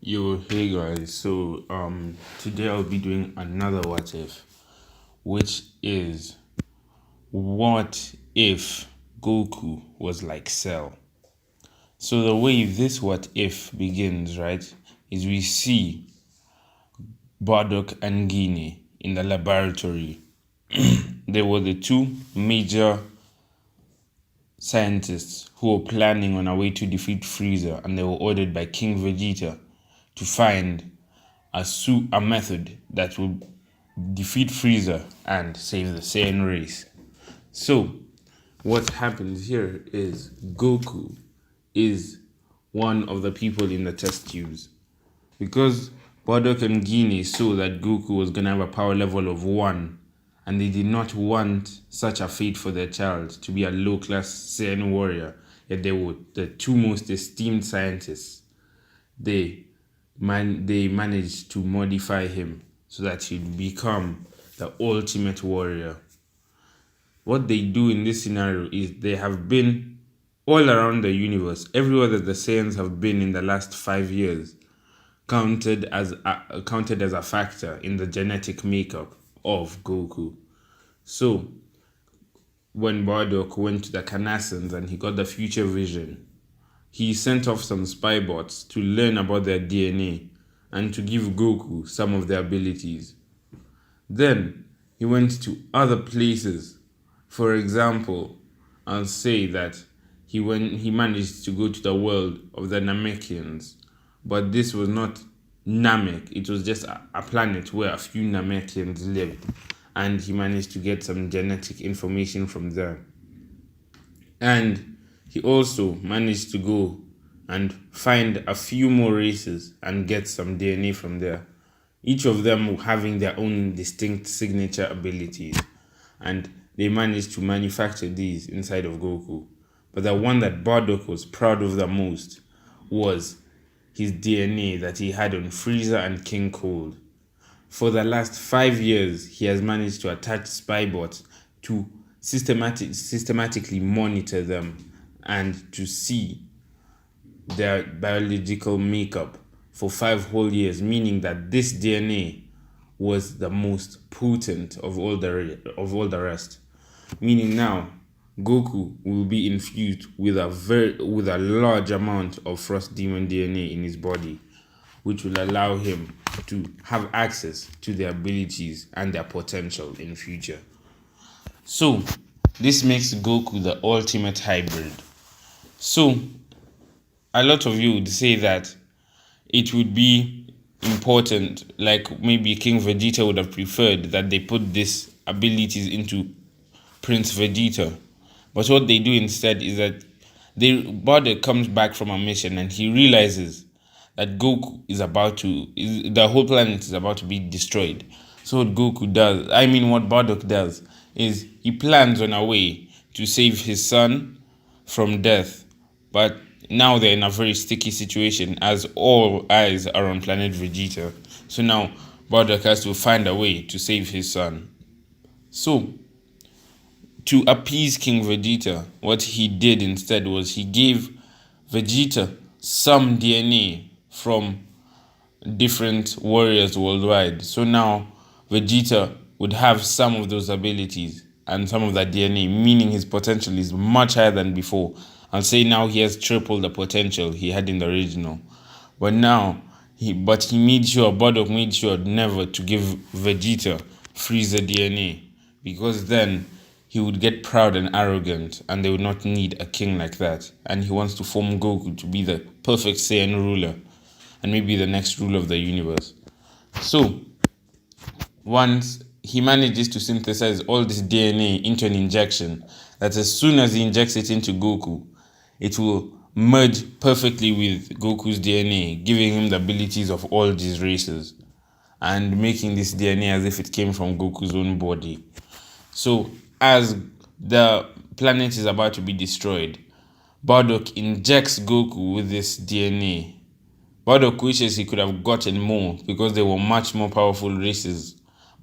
Yo, hey guys. Today I'll be doing another what if, which is what if Goku was like Cell? So the way this what if begins, right, is we see Bardock and Guinea in the laboratory. They were the two major scientists who were planning on a way to defeat Frieza, and they were ordered by King Vegeta to find a method that would defeat Frieza and save the Saiyan race. So, what happens here is Goku is one of the people in the test tubes. Because Bardock and Guinea saw that Goku was going to have a power level of 1, and they did not want such a fate for their child to be a low-class Saiyan warrior, yet they were the two most esteemed scientists. They managed to modify him so that he'd become the ultimate warrior. What they do in this scenario is they have been all around the universe, everywhere that the Saiyans have been in the last 5 years, counted as a factor in the genetic makeup of Goku. So when Bardock went to the Canassans and he got the future vision, he sent off some spy bots to learn about their DNA and to give Goku some of their abilities. Then he went to other places. For example, I'll say that he managed to go to the world of the Namekians, but this was not Namek. It was just a planet where a few Namekians lived, and he managed to get some genetic information from there. And he also managed to go and find a few more races and get some DNA from there, each of them having their own distinct signature abilities. And they managed to manufacture these inside of Goku. But the one that Bardock was proud of the most was his DNA that he had on Frieza and King Cold. For the last 5 years, he has managed to attach spy bots to systematically monitor them and to see their biological makeup for 5 whole years, meaning that this DNA was the most potent of all the rest. Meaning now Goku will be infused with a large amount of Frost Demon DNA in his body, which will allow him to have access to their abilities and their potential in future. So this makes Goku the ultimate hybrid. So a lot of you would say that it would be important, like maybe King Vegeta would have preferred that they put these abilities into Prince Vegeta. But what they do instead is that Bardock comes back from a mission and he realizes that the whole planet is about to be destroyed. So what Bardock does is he plans on a way to save his son from death. But now they're in a very sticky situation as all eyes are on planet Vegeta. So now Bardock has to find a way to save his son. So to appease King Vegeta, what he did instead was he gave Vegeta some DNA from different warriors worldwide. So now Vegeta would have some of those abilities and some of that DNA, meaning his potential is much higher than before. I'll say now he has triple the potential he had in the original. But now, Bardock made sure never to give Vegeta Frieza DNA, because then he would get proud and arrogant and they would not need a king like that. And he wants to form Goku to be the perfect Saiyan ruler and maybe the next ruler of the universe. So once he manages to synthesize all this DNA into an injection, that as soon as he injects it into Goku, it will merge perfectly with Goku's DNA, giving him the abilities of all these races and making this DNA as if it came from Goku's own body. So as the planet is about to be destroyed, Bardock injects Goku with this DNA. Bardock wishes he could have gotten more because they were much more powerful races,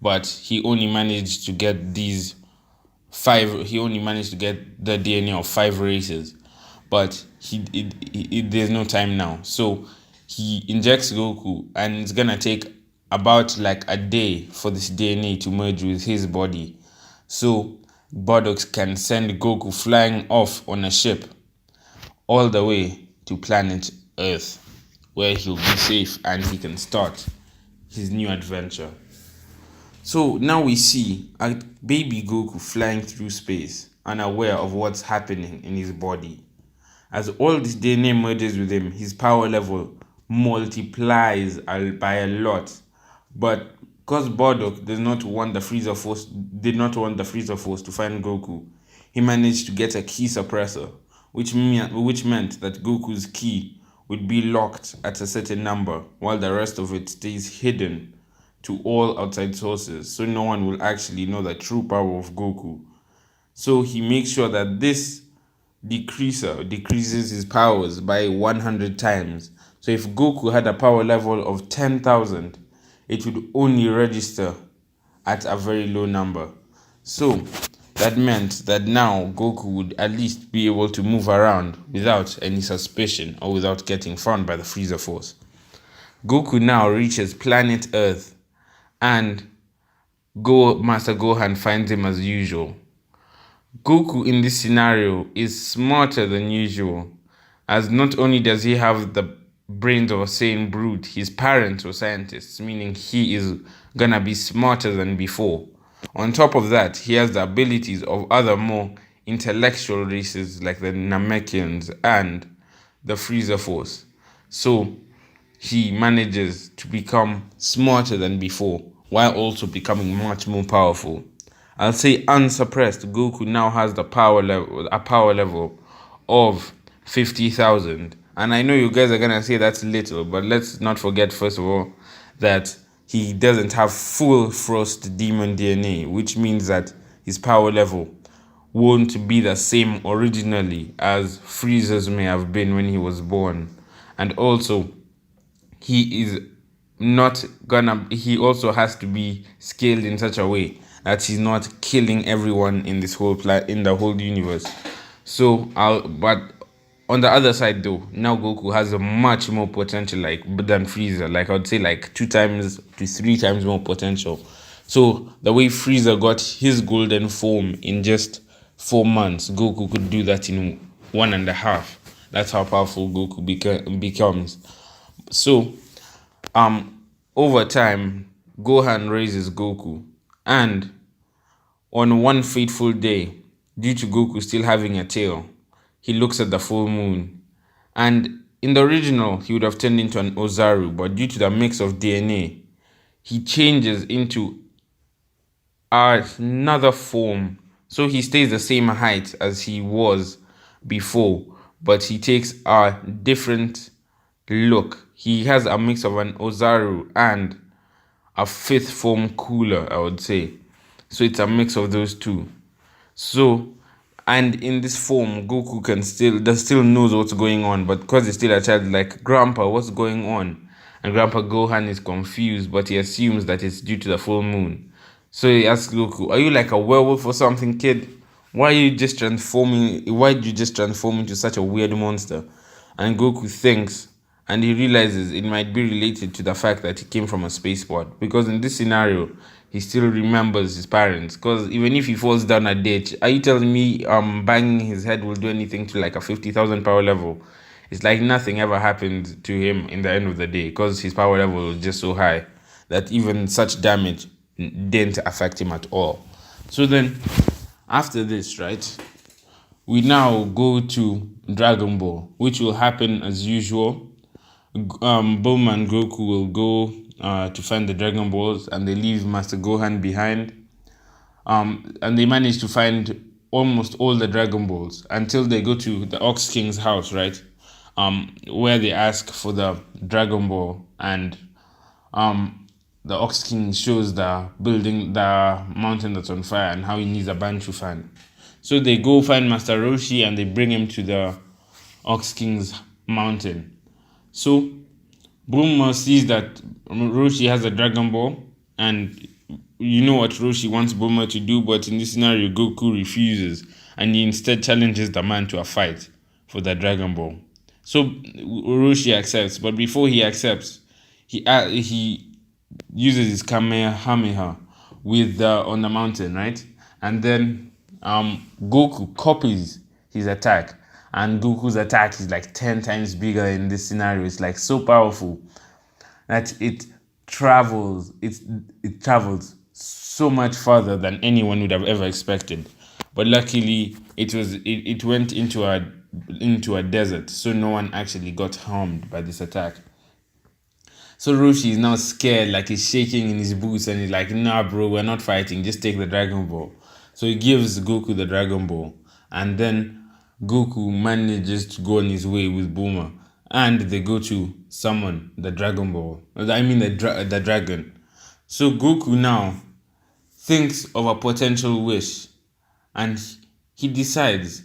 but he only managed to get the DNA of 5 races. But there's no time now. So he injects Goku, and it's gonna take about like a day for this DNA to merge with his body. So Bardock can send Goku flying off on a ship all the way to planet Earth, where he'll be safe and he can start his new adventure. So now we see a baby Goku flying through space, unaware of what's happening in his body. As all this DNA merges with him, his power level multiplies by a lot. But because Bardock did not want the Freezer Force to find Goku, he managed to get a key suppressor, which meant that Goku's key would be locked at a certain number, while the rest of it stays hidden to all outside sources, so no one will actually know the true power of Goku. So he makes sure that this decreases his powers by 100 times. So if Goku had a power level of 10,000, it would only register at a very low number. So that meant that now Goku would at least be able to move around without any suspicion or without getting found by the Freezer Force. Goku now reaches planet Earth, and Master Gohan finds him as usual. Goku in this scenario is smarter than usual, as not only does he have the brains of a sane brute, his parents were scientists, meaning he is gonna be smarter than before. On top of that, he has the abilities of other more intellectual races like the Namekians and the Freezer Force. So he manages to become smarter than before, while also becoming much more powerful. I'll say unsuppressed, Goku now has a power level of 50,000. And I know you guys are gonna say that's little, but let's not forget first of all that he doesn't have full Frost Demon DNA, which means that his power level won't be the same originally as Frieza's may have been when he was born. And also, he also has to be scaled in such a way that he's not killing everyone in this in the whole universe. But on the other side though, now Goku has a much more potential than Frieza. Like I would say 2 times to 3 times more potential. So the way Frieza got his golden form in just 4 months, Goku could do that in 1.5. That's how powerful Goku becomes. So over time, Gohan raises Goku, and on one fateful day, due to Goku still having a tail, he looks at the full moon. And in the original, he would have turned into an Ozaru, but due to the mix of DNA, he changes into another form. So he stays the same height as he was before, but he takes a different look. He has a mix of an Ozaru and a 5th form cooler, I would say. So it's a mix of those two. So, and in this form, Goku still knows what's going on, but because he's still a child, like, Grandpa, what's going on? And Grandpa Gohan is confused, but he assumes that it's due to the full moon. So he asks Goku, are you like a werewolf or something, kid? Why did you just transform into such a weird monster? And Goku thinks, and he realizes it might be related to the fact that he came from a spaceport. Because in this scenario, he still remembers his parents. Because even if he falls down a ditch, are you telling me banging his head will do anything to like a 50,000 power level? It's like nothing ever happened to him in the end of the day, because his power level was just so high that even such damage didn't affect him at all. So then, after this, right, we now go to Dragon Ball, which will happen as usual. Bulma and Goku will go to find the Dragon Balls, and they leave Master Gohan behind. And they manage to find almost all the Dragon Balls until they go to the Ox King's house, right? Where they ask for the Dragon Ball, and the Ox King shows the mountain that's on fire, and how he needs a Banchu fan. So they go find Master Roshi, and they bring him to the Ox King's mountain. So Bulma sees that Roshi has a Dragon Ball, and you know what Roshi wants Bulma to do, but in this scenario, Goku refuses, and he instead challenges the man to a fight for the Dragon Ball. So Orochi accepts, but before he accepts, he uses his Kamehameha with on the mountain, right? And then Goku copies his attack, and Goku's attack is like 10 times bigger in this scenario. It's like so powerful that it travels so much further than anyone would have ever expected. But luckily, it went into a desert, so no one actually got harmed by this attack. So Roshi is now scared, like he's shaking in his boots, and he's like, "Nah, bro, we're not fighting. Just take the Dragon Ball." So he gives Goku the Dragon Ball, and then Goku manages to go on his way with Bulma, and they go to summon the Dragon Ball. I mean the dragon. So Goku now thinks of a potential wish, and he decides,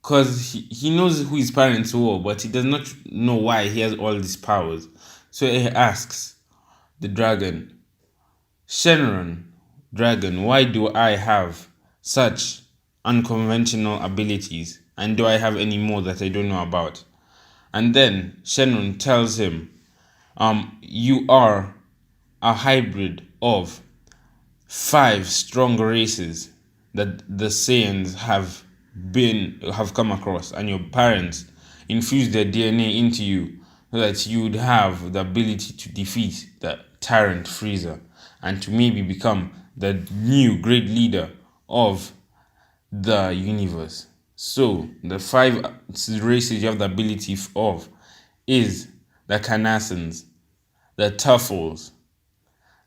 because he knows who his parents were, but he does not know why he has all these powers. So he asks the dragon, "Shenron, dragon, why do I have such unconventional abilities? And do I have any more that I don't know about?" And then Shenron tells him, "You are a hybrid of 5 strong races that the Saiyans have come across, and your parents infused their DNA into you so that you would have the ability to defeat the tyrant Frieza and to maybe become the new great leader of the universe." So the 5 races you have the ability of is the Carnassians, the Tuffles,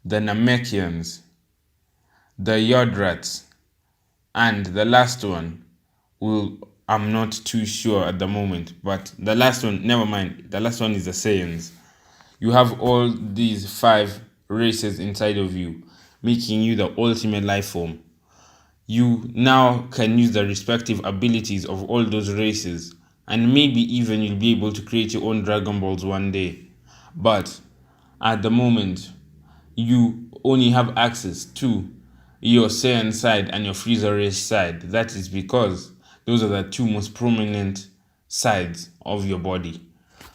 the Namekians, the Yodrats, and the last one I'm not too sure at the moment, but the last one, never mind, the last one is the Saiyans. You have all these 5 races inside of you, making you the ultimate life form. You now can use the respective abilities of all those races, and maybe even you'll be able to create your own Dragon Balls one day. But at the moment, you only have access to your Saiyan side and your Freezer race side. That is because those are the 2 most prominent sides of your body.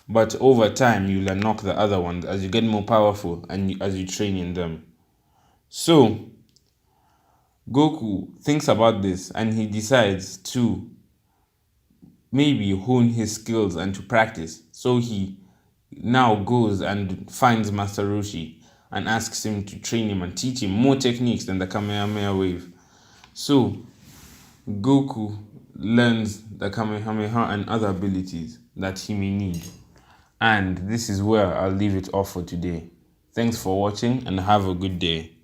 But over time, you'll unlock the other ones as you get more powerful and as you train in them. So Goku thinks about this and he decides to maybe hone his skills and to practice. So he now goes and finds Master Roshi and asks him to train him and teach him more techniques than the Kamehameha wave. So Goku learns the Kamehameha and other abilities that he may need. And this is where I'll leave it off for today. Thanks for watching and have a good day.